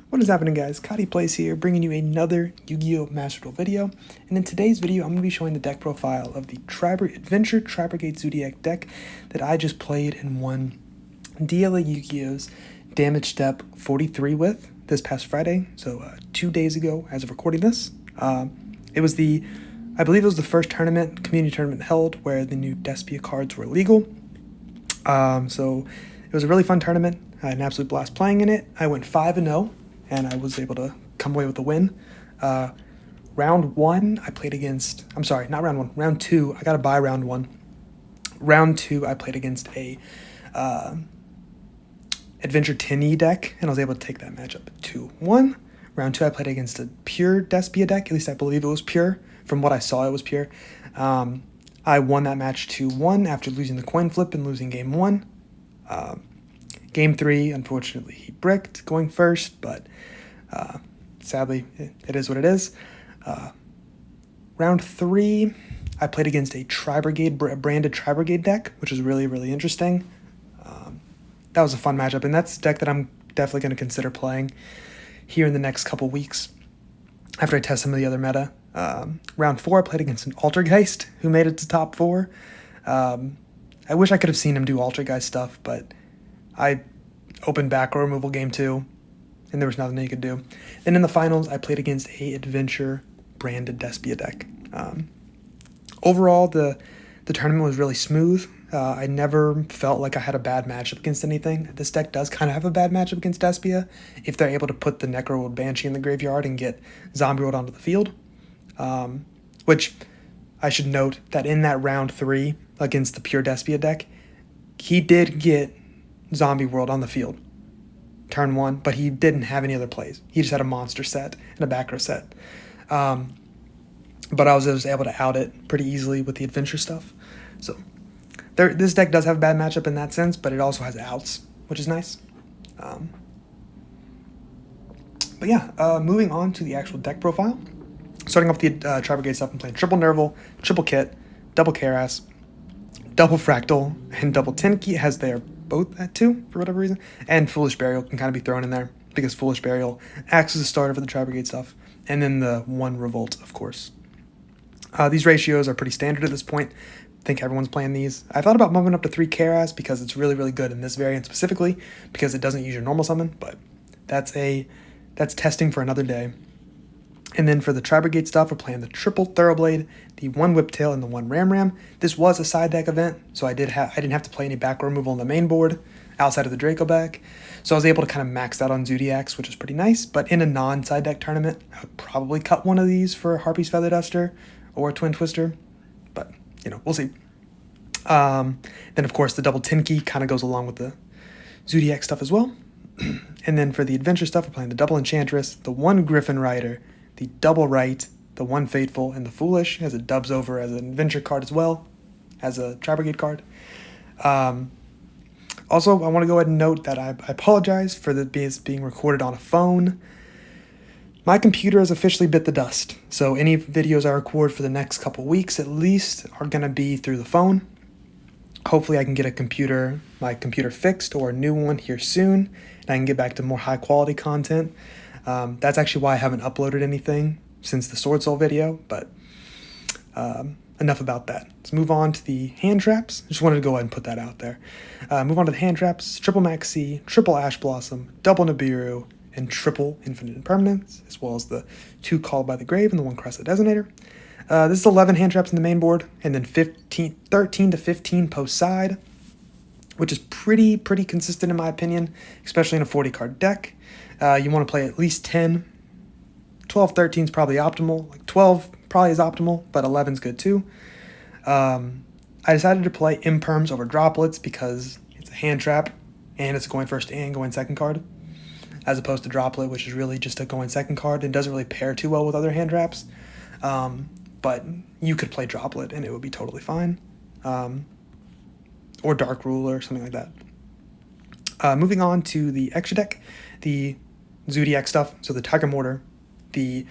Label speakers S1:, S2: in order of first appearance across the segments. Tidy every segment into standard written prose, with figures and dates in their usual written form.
S1: What is happening, guys? Kadi Plays here, bringing you another Yu-Gi-Oh! Master Duel video. And in today's video, I'm going to be showing the deck profile of the Adventure Tri-Brigade Zodiac deck that I just played and won DLEYugioh's Damage Step 43 with this past Friday, so 2 days ago as of recording this. I believe it was the first community tournament held where the new Despia cards were legal. So it was a really fun tournament. I had an absolute blast playing in it. I went 5-0. And I was able to come away with a win. Round 1, I played against... I'm sorry, not round 1. Round 2, I got to buy round 1. Round 2, I played against a Adventure Tenyi deck, and I was able to take that matchup 2-1. Round 2, I played against a pure Despia deck. At least I believe it was pure. From what I saw, it was pure. I won that match 2-1 after losing the coin flip and losing game 1. Game 3, unfortunately, he bricked going first, but sadly, it is what it is. Round 3, I played against a Tri-Brigade, branded Tri-Brigade deck, which is really, really interesting. That was a fun matchup, and that's a deck that I'm definitely going to consider playing here in the next couple weeks after I test some of the other meta. Round 4, I played against an Altergeist who made it to top 4. I wish I could have seen him do Altergeist stuff, but I opened back row removal game 2, and there was nothing he could do. Then in the finals, I played against a Adventure branded Despia deck. Overall, the tournament was really smooth. I never felt like I had a bad matchup against anything. This deck does kind of have a bad matchup against Despia if they're able to put the Necro World Banshee in the graveyard and get Zombie World onto the field. Which I should note that in that round 3 against the pure Despia deck, he did get Zombie World on the field turn 1, but he didn't have any other plays. He just had a monster set and a back row set. But I was just able to out it pretty easily with the adventure stuff. So this deck does have a bad matchup in that sense, but it also has outs, which is nice. But yeah, moving on to the actual deck profile. Starting off with the Tri-Brigade stuff, I'm playing triple Nerval, triple Kit, double Karas, double Fractal, and double Tenki. It has their both at 2 for whatever reason, and Foolish Burial can kind of be thrown in there because Foolish Burial acts as a starter for the Tri-Brigade stuff, and then the 1 Revolt, of course. These ratios are pretty standard at this point. I think everyone's playing these. I thought about moving up to 3 Karas because it's really, really good in this variant specifically because it doesn't use your normal summon, but that's testing for another day. And then for the Tri-Brigade stuff, we're playing the triple Thoroughblade, the 1 Whiptail, and the 1 Ram. This was a side deck event, so I didn't have to play any back row removal on the main board outside of the Draco back. So I was able to kind of max out on Zodiacs, which is pretty nice. But in a non-side deck tournament, I would probably cut one of these for Harpy's Feather Duster or a Twin Twister. But, we'll see. Then, of course, the double Tenki kind of goes along with the Zodiac stuff as well. And then for the adventure stuff, we're playing the double Enchantress, the 1 Griffin Rider, the double Right, the 1 Fateful, and the Foolish, as it dubs over as an adventure card as well, as a Tri-Brigade card. Also, I want to go ahead and note that I apologize for this being recorded on a phone. My computer has officially bit the dust, so any videos I record for the next couple weeks at least are going to be through the phone. Hopefully I can get my computer fixed or a new one here soon, and I can get back to more high quality content. That's actually why I haven't uploaded anything since the Sword Soul video, but enough about that. Let's move on to the hand traps. Just wanted to go ahead and put that out there. Move on to the hand traps. Triple Maxi, triple Ash Blossom, double Nibiru, and triple Infinite Impermanence, as well as the 2 Called by the Grave and the 1 Crescent Designator. This is 11 hand traps in the main board, and then 13 to 15 post side, which is pretty consistent in my opinion, especially in a 40 card deck. You want to play at least 10. 12, 13 is probably optimal. Like 12 probably is optimal, but 11 is good too. I decided to play Imperms over Droplets because it's a hand trap, and it's a going first and going second card, as opposed to Droplet, which is really just a going second card and doesn't really pair too well with other hand traps. But you could play Droplet and it would be totally fine. Or Dark Rule or something like that. Moving on to the extra deck, the Zodiac stuff, so the Tiger Mortar, the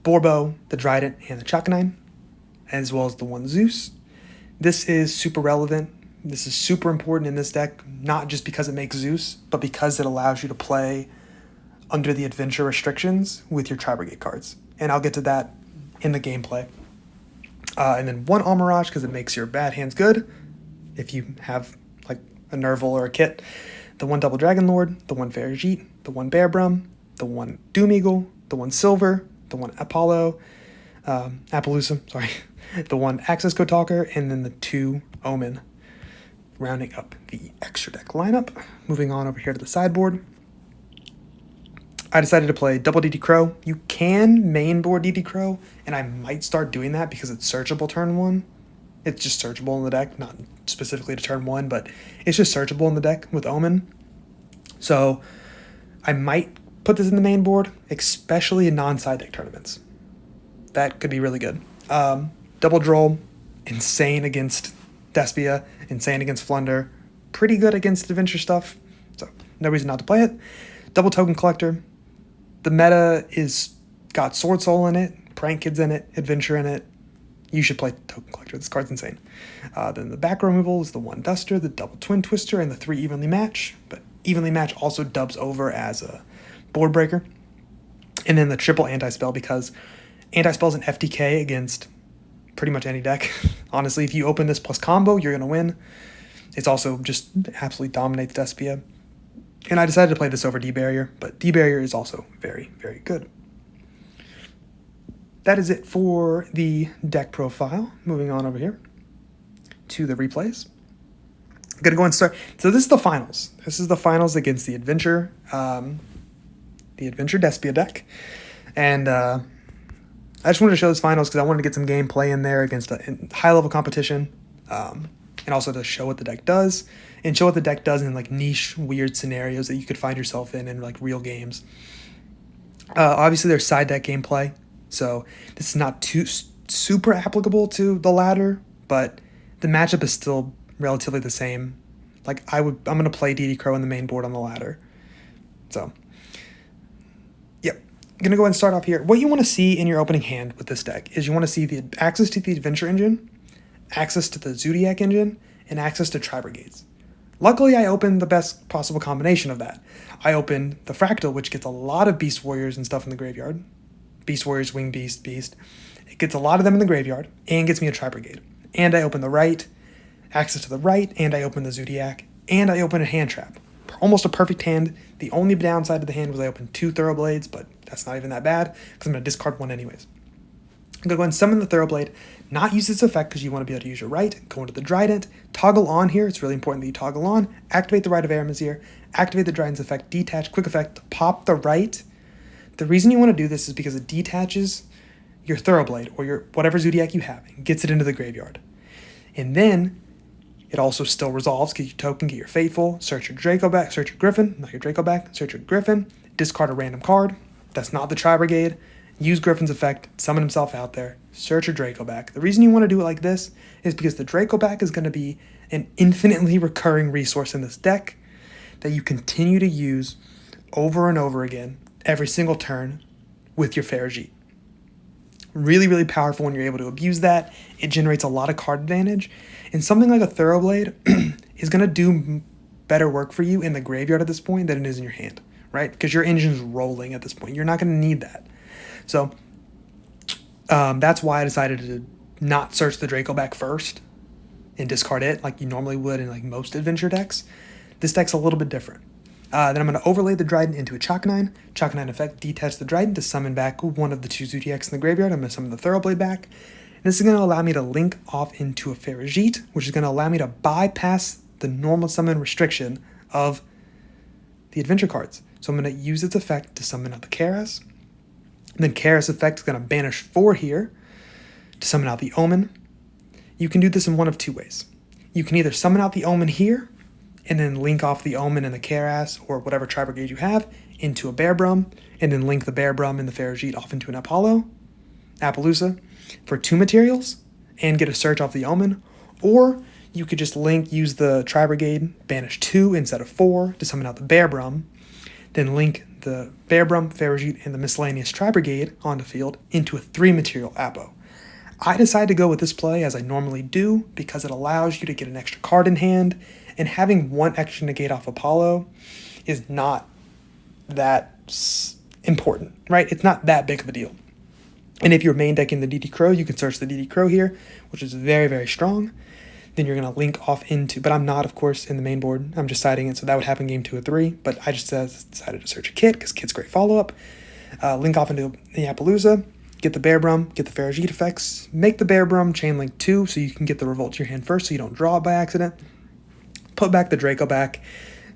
S1: Borbo, the Trident, and the Chakanine, as well as the 1 Zeus. This is super relevant. This is super important in this deck, not just because it makes Zeus, but because it allows you to play under the adventure restrictions with your Tri-Brigade cards. And I'll get to that in the gameplay. And then 1 Almirage, because it makes your bad hands good if you have like a Nerval or a Kit. The 1 Double Dragon Lord, the 1 Ferrigite, the 1 Bearbrum, the 1 Doom Eagle, the 1 Silver, the 1 Apollo, Appaloosa, sorry, the 1 Access Code Talker, and then the 2 Omen, rounding up the extra deck lineup. Moving on over here to the sideboard. I decided to play double DD Crow. You can main board DD Crow, and I might start doing that because it's searchable turn 1. It's just searchable in the deck, not specifically to turn 1, but it's just searchable in the deck with Omen. So I might put this in the main board, especially in non-side deck tournaments. That could be really good. Double Droll, insane against Despia, insane against Flunder, pretty good against adventure stuff, so no reason not to play it. Double Token Collector. The meta is got Sword Soul in it, Prank Kids in it, Adventure in it. You should play Token Collector. This card's insane. Then the back removal is the 1 Duster, the double Twin Twister, and the 3 Evenly Match. But Evenly Match also dubs over as a board breaker. And then the triple Anti-Spell, because Anti-Spell is an FTK against pretty much any deck. Honestly, if you open this plus combo, you're going to win. It's also just absolutely dominates Despia. And I decided to play this over D-Barrier, but D-Barrier is also very, very good. That is it for the deck profile. Moving on over here to the replays. I'm going to go and start. So this is the finals. This is the finals against the Adventure Despia deck. And I just wanted to show this finals because I wanted to get some gameplay in there against a high-level competition. And also to show what the deck does, and show what the deck does in like niche, weird scenarios that you could find yourself in like real games. Obviously, there's side deck gameplay, so this is not too super applicable to the ladder, but the matchup is still relatively the same. Like I'm gonna play DD Crow in the main board on the ladder. So, yep, I'm gonna go ahead and start off here. What you want to see in your opening hand with this deck is you want to see the access to the Adventure engine, access to the Zodiac engine, and access to Tri-Brigades. Luckily, I opened the best possible combination of that. I opened the Fractal, which gets a lot of Beast Warriors and stuff in the graveyard. Beast Warriors, Wing Beast. It gets a lot of them in the graveyard, and gets me a Tri-Brigade. And I opened the right, access to the right, and I opened the Zodiac, and I opened a hand trap. Almost a perfect hand. The only downside to the hand was I opened 2 Thoroughblades, but that's not even that bad, because I'm going to discard 1 anyways. I'm going to go ahead and summon the Thoroughblade, not use its effect because you want to be able to use your right, go into the Trident, toggle on here, it's really important that you toggle on, activate the Right of Aramazir, activate the Trident's effect, detach, quick effect, pop the right. The reason you want to do this is because it detaches your Thoroughblade, or your whatever Zodiac you have, and gets it into the graveyard. And then, it also still resolves, get your token, get your Fateful, search your Draco back, search your Griffin, not your Draco back, search your Griffin, discard a random card, that's not the Tri-Brigade, use Griffin's effect, summon himself out there, search your Draco back. The reason you want to do it like this is because the Draco back is going to be an infinitely recurring resource in this deck that you continue to use over and over again every single turn with your Ferrigite. Really, really powerful when you're able to abuse that. It generates a lot of card advantage. And something like a Thoroughblade is going to do better work for you in the graveyard at this point than it is in your hand, right? Because your engine's rolling at this point. You're not going to need that. So that's why I decided to not search the Draco back first and discard it like you normally would in like most adventure decks. This deck's a little bit different. Then I'm going to overlay the Trident into a Chalk-9. Chalk-9 effect, detach the Trident to summon back one of the 2 Zodiacs in the graveyard. I'm going to summon the Thoroughblade back. And this is going to allow me to link off into a Ferrigite, which is going to allow me to bypass the normal summon restriction of the adventure cards. So I'm going to use its effect to summon out the Karas. And then Karas effect is going to banish 4 here to summon out the Omen. You can do this in one of 2 ways. You can either summon out the Omen here, and then link off the Omen and the Karas, or whatever Tri-Brigade you have, into a Bearbrum, and then link the Bearbrum and the Ferrigite off into an Appaloosa, for 2 materials, and get a search off the Omen. Or you could just use the Tri-Brigade, banish 2 instead of 4 to summon out the Bearbrum, then link the Bearbrum, Ferrigite, and the miscellaneous Tri-Brigade on the field into a 3-material Appo. I decided to go with this play as I normally do because it allows you to get an extra card in hand, and having 1 extra negate off Apollo is not that important, right? It's not that big of a deal. And if you're main decking the DD Crow, you can search the DD Crow here, which is very, very strong. Then you're going to link off into, but I'm not, of course, in the main board. I'm just siding it, so that would happen game 2 or 3. But I just decided to search a kit, because kit's great follow-up. Link off into the Appaloosa, get the Bear Brum, get the Farajit effects, make the Bear Brum chain link 2, so you can get the Revolt to your hand first, so you don't draw it by accident. Put back the Draco back,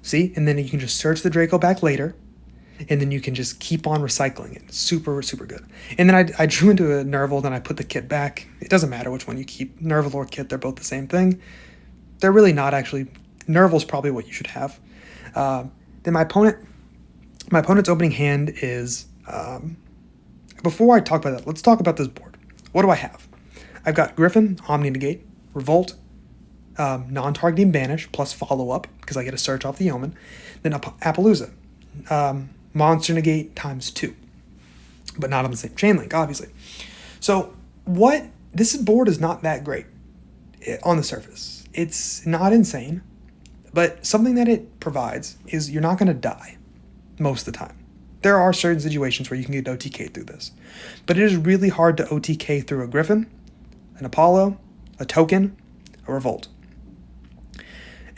S1: see? And then you can just search the Draco back later, and then you can just keep on recycling it. Super, super good. And then I drew into a Nerval, then I put the kit back. It doesn't matter which one you keep. Nerval or kit, they're both the same thing. They're really not actually. Nerval's probably what you should have. Then my opponent's opening hand is, before I talk about that, let's talk about this board. What do I have? I've got Griffin, Omni Negate, Revolt, non-targeting Banish, plus follow-up, because I get a search off the Omen. Then Appaloosa. Monster Negate times 2, but not on the same chain link, obviously. So this board is not that great on the surface. It's not insane, but something that it provides is you're not going to die most of the time. There are certain situations where you can get OTK through this, but it is really hard to OTK through a Griffin, an Apollo, a Token, a Revolt.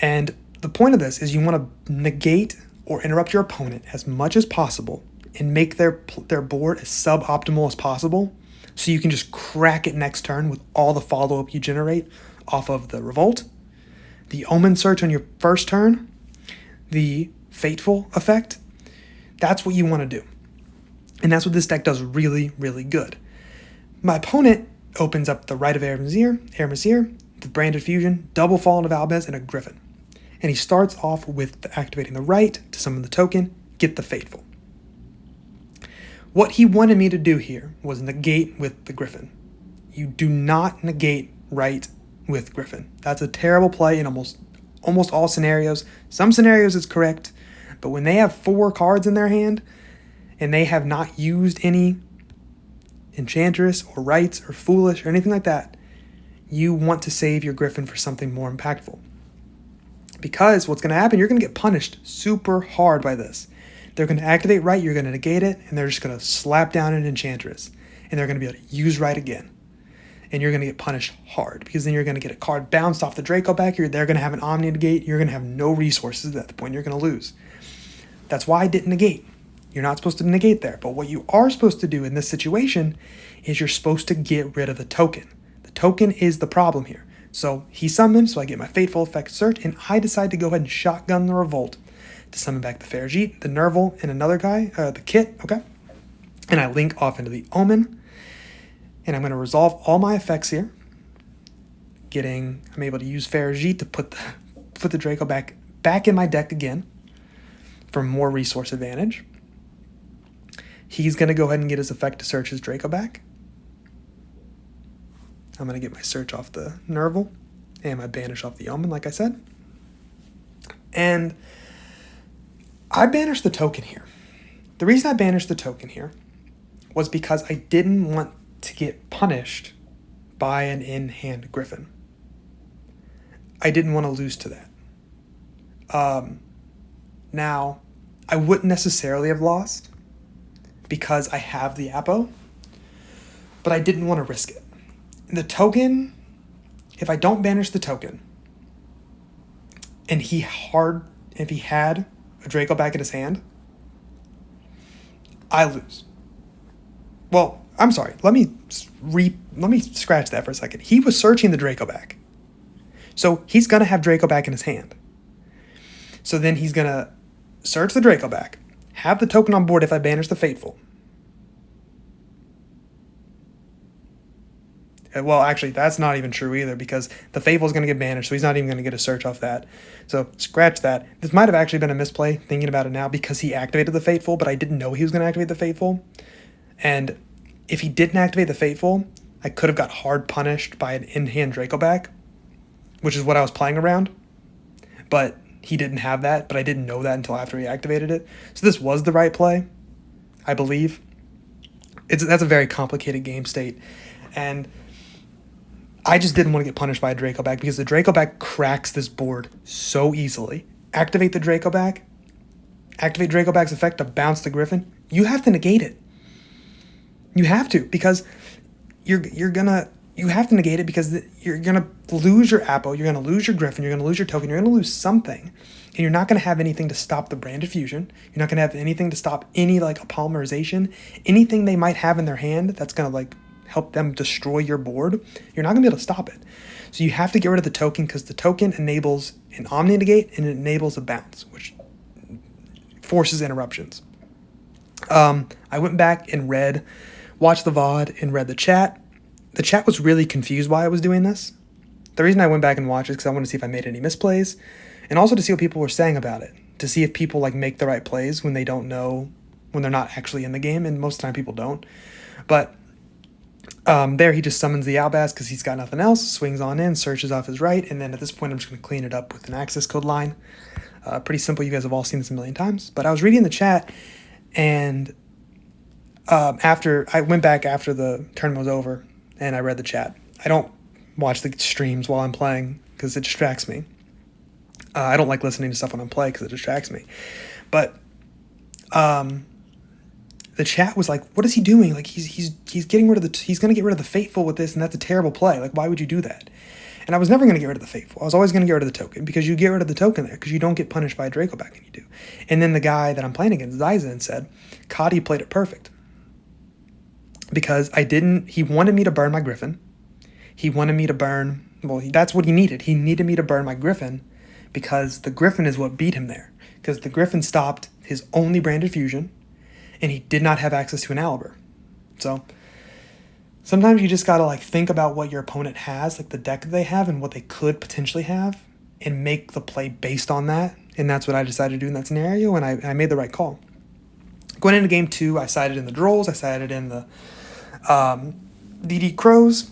S1: And the point of this is you want to negate or interrupt your opponent as much as possible and make their board as suboptimal as possible, so you can just crack it next turn with all the follow-up you generate off of the Revolt, the Omen search on your first turn, the Fateful effect. That's what you want to do. And that's what this deck does really, really good. My opponent opens up the Rite of Aramesir, the Branded Fusion, double Fall into Valdez, and a Griffin. And he starts off with activating the right to summon the token, get the Fateful. What he wanted me to do here was negate with the Griffin. You do not negate right with Griffin. That's a terrible play in almost all scenarios. Some scenarios it's correct, but when they have 4 cards in their hand and they have not used any Enchantress or Rights or Foolish or anything like that, you want to save your Griffin for something more impactful. Because what's going to happen, you're going to get punished super hard by this. They're going to activate right, you're going to negate it, and they're just going to slap down an Enchantress. And they're going to be able to use right again. And you're going to get punished hard, because then you're going to get a card bounced off the Draco back. They're going to have an Omni negate. You're going to have no resources at the point. You're going to lose. That's why I didn't negate. You're not supposed to negate there. But what you are supposed to do in this situation is you're supposed to get rid of the token. The token is the problem here. So he summoned, so I get my Fateful effect search, and I decide to go ahead and shotgun the Revolt to summon back the Farajit, the Nerval, and another guy, the Kit, okay? And I link off into the Omen, and I'm going to resolve all my effects here. I'm able to use Farajit to put the Draco back in my deck again for more resource advantage. He's going to go ahead and get his effect to search his Draco back. I'm going to get my search off the Nerval and my banish off the Omen, like I said. And I banished the token here. The reason I banished the token here was because I didn't want to get punished by an in-hand Griffin. I didn't want to lose to that. Now, I wouldn't necessarily have lost because I have the Apo, but I didn't want to risk it. The token, if I don't banish the token, and if he had a Draco back in his hand, I lose. Well, I'm sorry. Let me scratch that for a second. He was searching the Draco back, so he's gonna have Draco back in his hand. So then he's gonna search the Draco back, have the token on board if I banish the Fateful. Well, actually, that's not even true either, because the Fateful is going to get banished, so he's not even going to get a search off that. So scratch that. This might have actually been a misplay, thinking about it now, because he activated the Fateful, but I didn't know he was going to activate the Fateful. And if he didn't activate the Fateful, I could have got hard punished by an in-hand Draco back, which is what I was playing around. But he didn't have that, but I didn't know that until after he activated it. So this was the right play, I believe. That's a very complicated game state. And I just didn't want to get punished by a Draco back, because the Draco back cracks this board so easily. Activate the Draco back, activate Dracobag's effect to bounce the Griffin, you have to negate it. You have to, because you have to negate it because you're gonna lose your Apo, you're gonna lose your Griffin, you're gonna lose your token, you're gonna lose something, and you're not gonna have anything to stop the Branded Fusion. You're not gonna have anything to stop any like a polymerization, anything they might have in their hand that's gonna like help them destroy your board. You're not gonna be able to stop it. So you have to get rid of the token because the token enables an Omni negate and it enables a bounce, which forces interruptions. I went back and watched the VOD and read the chat. The chat was really confused why I was doing this. The reason I went back and watched is because I wanted to see if I made any misplays, and also to see what people were saying about it, to see if people like make the right plays when they don't know, when they're not actually in the game, and most of the time people don't. But there he just summons the Albaz because he's got nothing else, swings on in, searches off his right, and then at this point I'm just going to clean it up with an access code line. Pretty simple, you guys have all seen this a million times. But I was reading the chat, and after I went back after the tournament was over, and I read the chat. I don't watch the streams while I'm playing because it distracts me. I don't like listening to stuff when I'm playing because it distracts me. But the chat was like, "What is he doing? Like he's getting rid of he's going to get rid of the Fateful with this, and that's a terrible play. Like why would you do that?" And I was never going to get rid of the Fateful. I was always going to get rid of the token because you get rid of the token there because you don't get punished by a Dracobag and you do. And then the guy that I'm playing against, Zyzen, said, "Kadi played it perfect." Because he wanted me to burn my Griffin. He wanted me to burn, that's what he needed. He needed me to burn my Griffin because the Griffin is what beat him there. Because the Griffin stopped his only Branded Fusion, and he did not have access to an Aliber. So sometimes you just gotta like think about what your opponent has, like the deck that they have and what they could potentially have, and make the play based on that. And that's what I decided to do in that scenario, and I made the right call. Going into game 2, I sided in the Drolls, I sided in the DD Crows,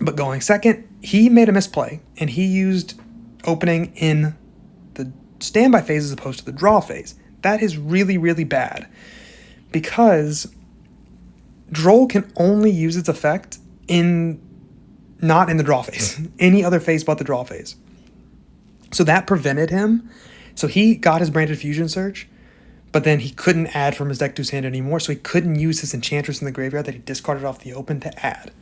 S1: but going second, he made a misplay, and he used opening in the standby phase as opposed to the draw phase. That is really, really bad, because Droll can only use its effect not in the draw phase, any other phase but the draw phase. So that prevented him. So he got his Branded Fusion search, but then he couldn't add from his deck to his hand anymore, so he couldn't use his Enchantress in the graveyard that he discarded off the open to add.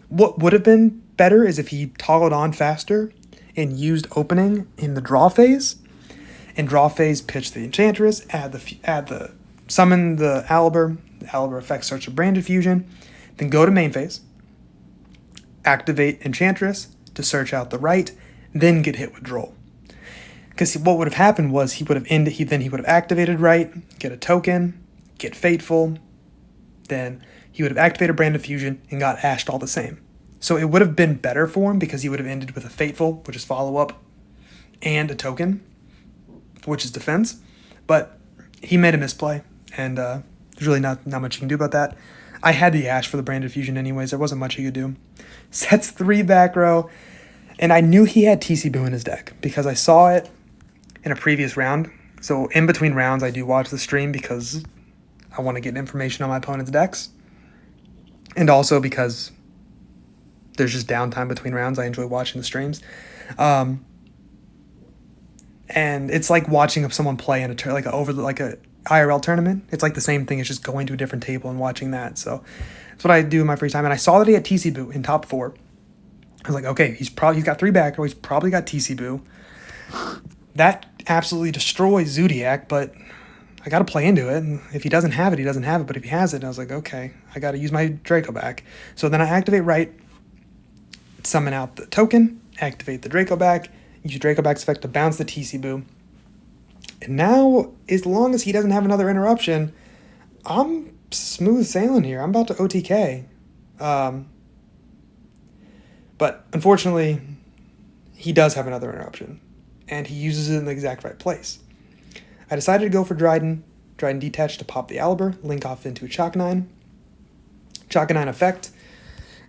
S1: What would have been better is if he toggled on faster and used opening in the draw phase, and draw phase pitch the Enchantress, summon the Aliber effect search a Branded Fusion, then go to main phase, activate Enchantress to search out the right, then get hit with Droll. Because what would have happened was he would have activated right, get a token, get Fateful, then he would have activated Branded Fusion and got ashed all the same. So it would have been better for him because he would have ended with a Fateful, which is follow-up, and a token, which is defense. But he made a misplay, and there's really not much you can do about that. I had the ash for the Branded Fusion anyways. There wasn't much he could do. Sets 3 back row, and I knew he had TC Boo in his deck because I saw it in a previous round. So in between rounds, I do watch the stream because I want to get information on my opponent's decks. And also because there's just downtime between rounds. I enjoy watching the streams. And it's like watching someone play in a IRL tournament. It's like the same thing. It's just going to a different table and watching that. So that's what I do in my free time. And I saw that he had TC Boo in top 4. I was like, okay, he's got 3 back row. He's probably got TC Boo. That absolutely destroys Zodiac, but I got to play into it. And if he doesn't have it, he doesn't have it. But if he has it, I was like, okay, I got to use my Draco back. So then I activate right, summon out the token, activate the Draco back, use Draco back's effect to bounce the TC Boo. And now, as long as he doesn't have another interruption, I'm smooth sailing here. I'm about to OTK. But unfortunately, he does have another interruption, and he uses it in the exact right place. I decided to go for Dryden detach to pop the Aliber, link off into a Chalk 9. Chalk 9 effect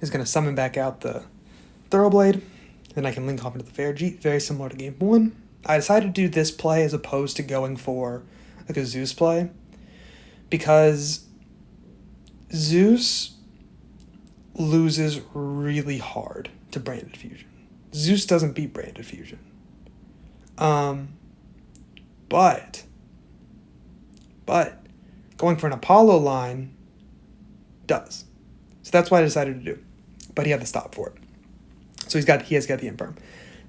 S1: is going to summon back out the Thoroughblade, then I can link off into the Fairjeet, very similar to game 1. I decided to do this play as opposed to going for like a Zeus play, because Zeus loses really hard to Branded Fusion. Zeus doesn't beat Branded Fusion. But but going for an Apollo line does. So that's what I decided to do. But he had to stop for it. So he has got the imperm.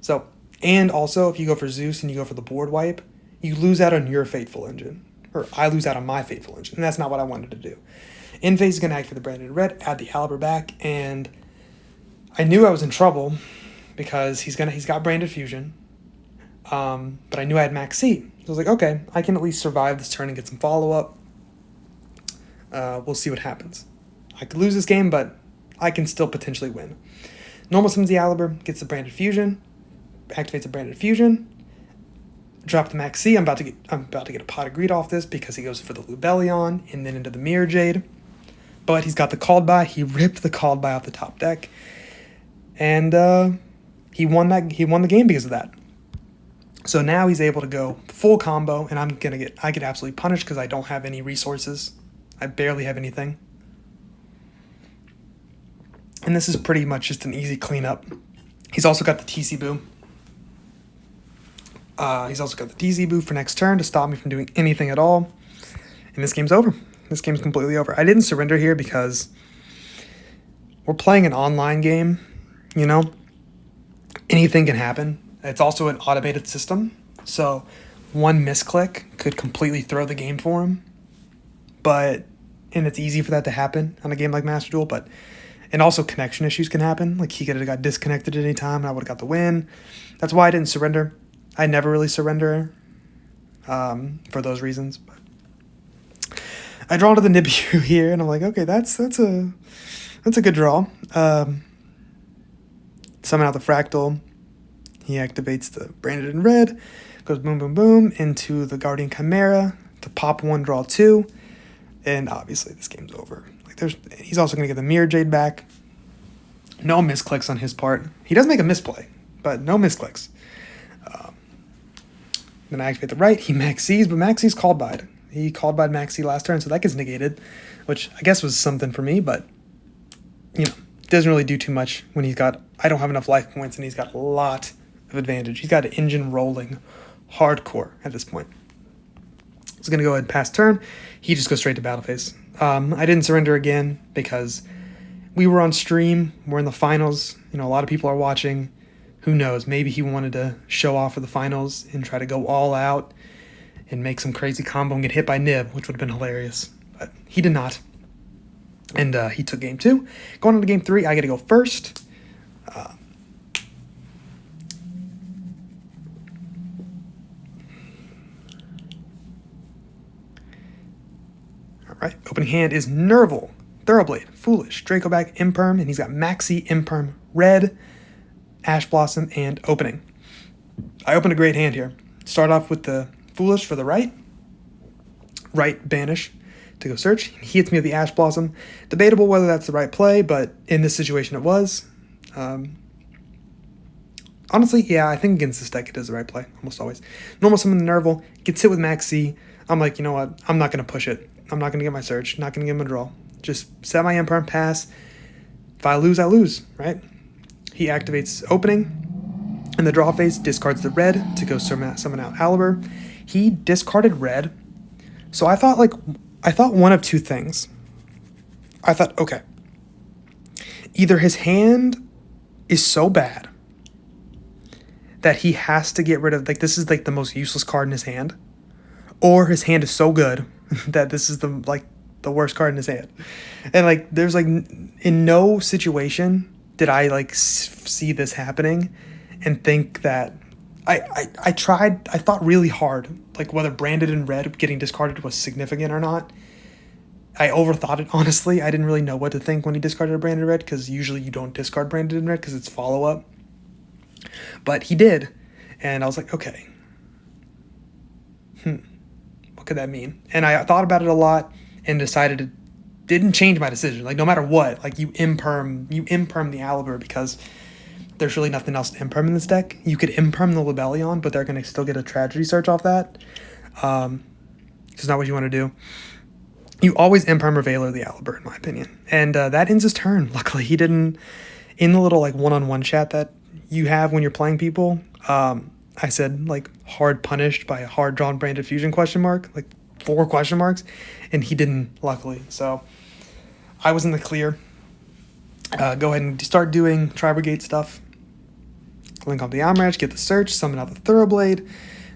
S1: So, and also if you go for Zeus and you go for the board wipe, you lose out on your Fateful Engine. Or I lose out on my Fateful Engine. And that's not what I wanted to do. In phase is going to activate the Branded Red, add the Aliber back, and I knew I was in trouble because he's got Branded Fusion. But I knew I had Max C. So I was like, okay, I can at least survive this turn and get some follow-up. We'll see what happens. I could lose this game, but I can still potentially win. Normal summons the Aliber, gets the Branded Fusion, activates a Branded Fusion, drop the Max C. I'm about to get a Pot of Greed off this because he goes for the Lubellion and then into the Mirror Jade. But he's got the Called By. He ripped the Called By off the top deck. And he won the game because of that. So now he's able to go full combo, and I get absolutely punished because I don't have any resources. I barely have anything. And this is pretty much just an easy cleanup. He's also got the TC Boo. For next turn to stop me from doing anything at all. And this game's over. This game's completely over. I didn't surrender here because we're playing an online game, you know? Anything can happen. It's also an automated system, so one misclick could completely throw the game for him. And it's easy for that to happen on a game like Master Duel, and also connection issues can happen. Like he could have got disconnected at any time and I would have got the win. That's why I didn't surrender. I never really surrender for those reasons. But I draw to the Nibiru here, and I'm like, okay, that's a good draw. Summon out the Fractal. He activates the Branded in red, goes boom, boom, boom into the Guardian Chimera to pop 1, draw 2, and obviously this game's over. He's also going to get the Mirror Jade back. No misclicks on his part. He does make a misplay, but no misclicks. Then I activate the right. He Max C's, but Max C's called by. He called by Max C last turn, so that gets negated, which I guess was something for me, but doesn't really do too much when I don't have enough life points, and he's got a lot of advantage. He's got an engine rolling hardcore at this point. He's going to go ahead and pass turn. He just goes straight to battle phase. I didn't surrender again because we were on stream. We're in the finals. A lot of people are watching. Who knows? Maybe he wanted to show off for the finals and try to go all out and make some crazy combo and get hit by Nib, which would have been hilarious. But he did not. And he took game 2. Going on to game 3, I get to go first. Alright, opening hand is Nerval, Thoroughblade, Foolish, Dracoback, Imperm, and he's got Maxi, Imperm, Red, Ash Blossom, and Opening. I opened a great hand here. Start off with the Foolish for the right banish to go search. He hits me with the Ash Blossom. Debatable whether that's the right play, but in this situation it was. Honestly, yeah, I think against this deck it is the right play, almost always. Normal summon the Nerval, gets hit with Max C. I'm like, you know what, I'm not going to push it. I'm not going to get my search, not going to get my draw. Just set my Imperm, pass. If I lose, I lose, right? He activates Opening. In the draw phase, discards the red to go summon out Aliber. He discarded red. So I thought one of two things. I thought, okay, either his hand is so bad that he has to get rid of, this is the most useless card in his hand, or his hand is so good that this is the worst card in his hand. And there's in no situation did I see this happening and think that I thought really hard, whether Branded in red getting discarded was significant or not. I overthought it, honestly. I didn't really know what to think when he discarded a Branded red, because usually you don't discard Branded in red because it's follow-up. But he did, and I was like, okay. What could that mean? And I thought about it a lot and decided it didn't change my decision. No matter what, you imperm the Aliber, because there's really nothing else to imperm in this deck. You could imperm the Lubellion, but they're going to still get a Tragedy Search off that. It's not what you want to do. You always imperm or Valor the Aliber, in my opinion. And that ends his turn. Luckily, he didn't. In the little one-on-one chat that you have when you're playing people, I said hard punished by a hard drawn Branded Fusion ? 4 question marks, and he didn't, luckily. So I was in the clear. Go ahead and start doing Tri-Brigade stuff. Link up the Amrach, get the search, summon out the Thoroughblade,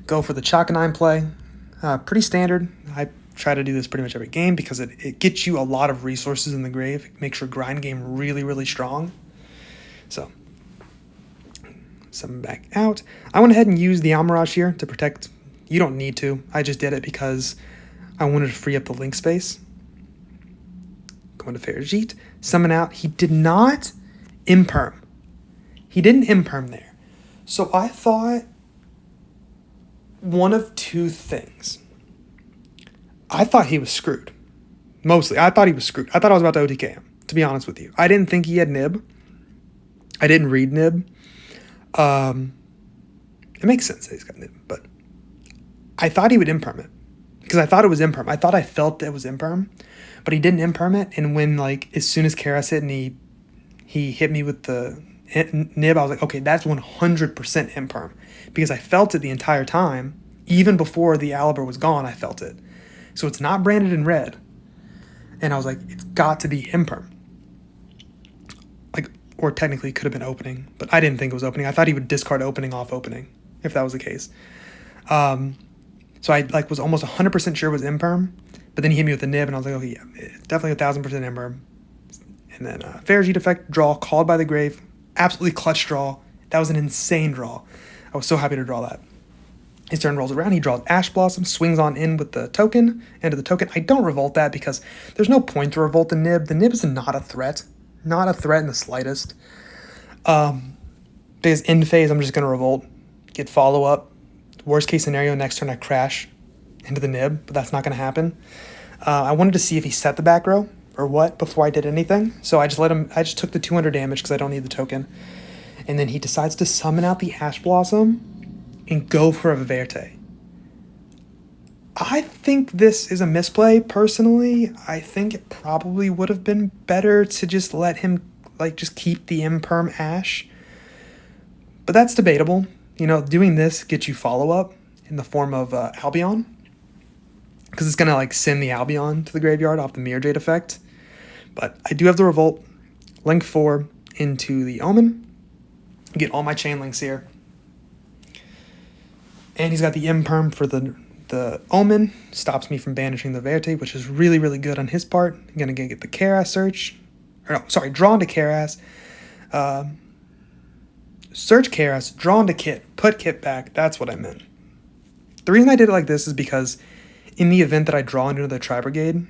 S1: go for the Chakanine play. Pretty standard. I try to do this pretty much every game because it gets you a lot of resources in the grave. It makes your grind game really, really strong. So, summon back out. I went ahead and used the Amaraj here to protect. You don't need to. I just did it because I wanted to free up the link space. Go into Ferajit, summon out. He did not imperm. He didn't imperm there. So I thought one of 2 things. I thought he was screwed. Mostly. I thought he was screwed. I thought I was about to OTK him, to be honest with you. I didn't think he had nib. I didn't read nib. It makes sense that he's got nib, but I thought he would imperm it. Because I thought it was imperm. I thought I felt it was imperm, but he didn't imperm it. And when, like, as soon as Karas hit and he hit me with the nib, I was like, okay, that's 100% imperm. Because I felt it the entire time. Even before the Aliber was gone, I felt it. So it's not branded in red. And I was like, it's got to be imperm. Like, or technically it could have been opening, but I didn't think it was opening. I thought he would discard opening off opening, if that was the case. So I was almost 100% sure it was imperm, but then he hit me with the nib, and I was like, okay, yeah, it's definitely 1,000% imperm. And then Ferajit effect, draw, called by the grave, absolutely clutch draw. That was an insane draw. I was so happy to draw that. His turn rolls around, he draws Ash Blossom, swings on in with the token, into the token. I don't revolt that because there's no point to revolt the nib. The nib is not a threat. Not a threat in the slightest. Because end phase, I'm just going to revolt, get follow-up. Worst case scenario, next turn I crash into the nib, but that's not going to happen. I wanted to see if he set the back row or what before I did anything. So I just took the 200 damage because I don't need the token. And then he decides to summon out the Ash Blossom and go for a Verte. I think this is a misplay, personally. I think it probably would have been better to just let him, just keep the imperm Ash. But that's debatable. You know, doing this gets you follow-up in the form of Albion. Because it's going to, send the Albion to the graveyard off the Mirror Jade effect. But I do have the Revolt. Link 4 into the Omen. Get all my chain links here. And he's got the imperm for the Omen. Stops me from banishing the Verte, which is really, really good on his part. I'm going to get the Karas search. Drawn to Karas. Search Karas, drawn to Kit, put Kit back. That's what I meant. The reason I did it like this is because in the event that I draw into the Tri-Brigade,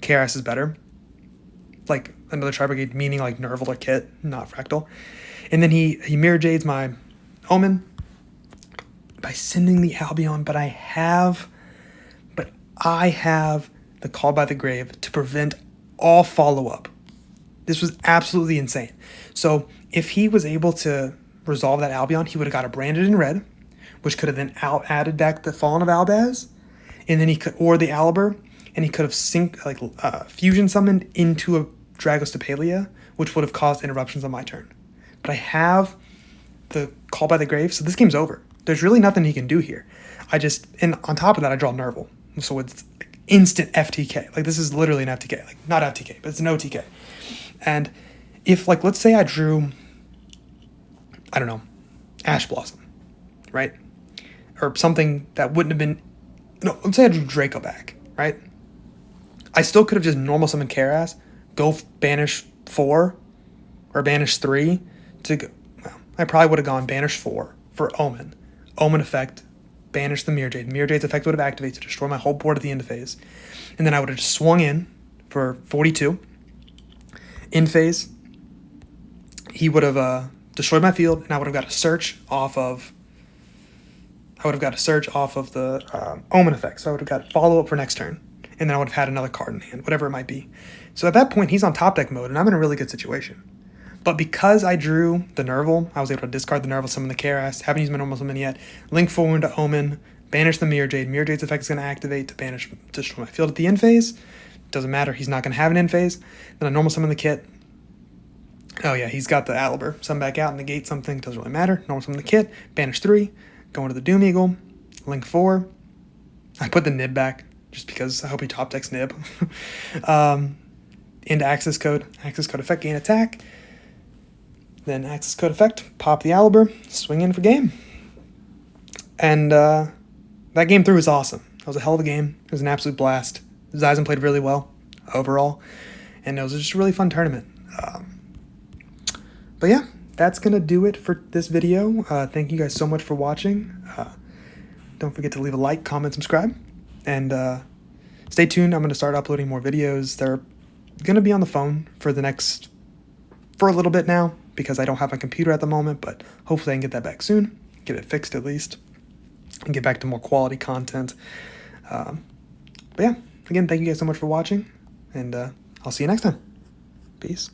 S1: Karas is better. Another Tri-Brigade, meaning Nerval or Kit, not Fractal. And then he Mirror Jades my Omen by sending the Albion, but I have the Call by the Grave to prevent all follow-up. This was absolutely insane. So if he was able to resolve that Albion, he would have got it branded in red, which could have then added back the Fallen of Albaz, and then he could, or the Aliber, and he could have fusion summoned into a Dragostapelia, which would have caused interruptions on my turn. But I have the Call by the Grave, so this game's over. There's really nothing he can do here. And on top of that, I draw Nerval, so it's instant FTK. This is literally an FTK, not FTK, but it's an OTK. And if, let's say I drew, I don't know, Ash Blossom, right? Or something that wouldn't have been, let's say I drew Draco back, right? I still could have just normal summoned Karas, go banish 4, or banish 3, I probably would have gone banish 4 for Omen. Omen effect, banish the Mirror Jade. Mirror Jade's effect would have activated to destroy my whole board at the end phase. And then I would have just swung in for 42. In phase, he would have destroyed my field, and I would have got a search off of the Omen effect. So I would have got follow-up for next turn, and then I would have had another card in hand, whatever it might be. So at that point, he's on top deck mode, and I'm in a really good situation. But because I drew the Nerval, I was able to discard the Nerval, summon the Karas, haven't used my normal summon yet, link forward to Omen, banish the Mirror Jade. Mirror Jade's effect is going to activate to destroy my field at the end phase. Doesn't matter, he's not going to have an end phase. Then I normal summon the Kit. Oh yeah, he's got the Aliber. Summon back out, negate something, doesn't really matter. Normal summon the Kit, banish 3, go into the Doom Eagle, link 4. I put the nib back. just because I hope he top decks Nib. Into access code effect, gain attack. Then access code effect, pop the Aliber, swing in for game. And that game 3 was awesome. That was a hell of a game. It was an absolute blast. Zyzen played really well overall, and it was just a really fun tournament. But yeah, that's going to do it for this video. Thank you guys so much for watching. Don't forget to leave a like, comment, subscribe, and stay tuned. I'm going to start uploading more videos. They're going to be on the phone for a little bit now, because I don't have my computer at the moment, but hopefully I can get that back soon, get it fixed at least, and get back to more quality content. But yeah, again, thank you guys so much for watching, and I'll see you next time. Peace.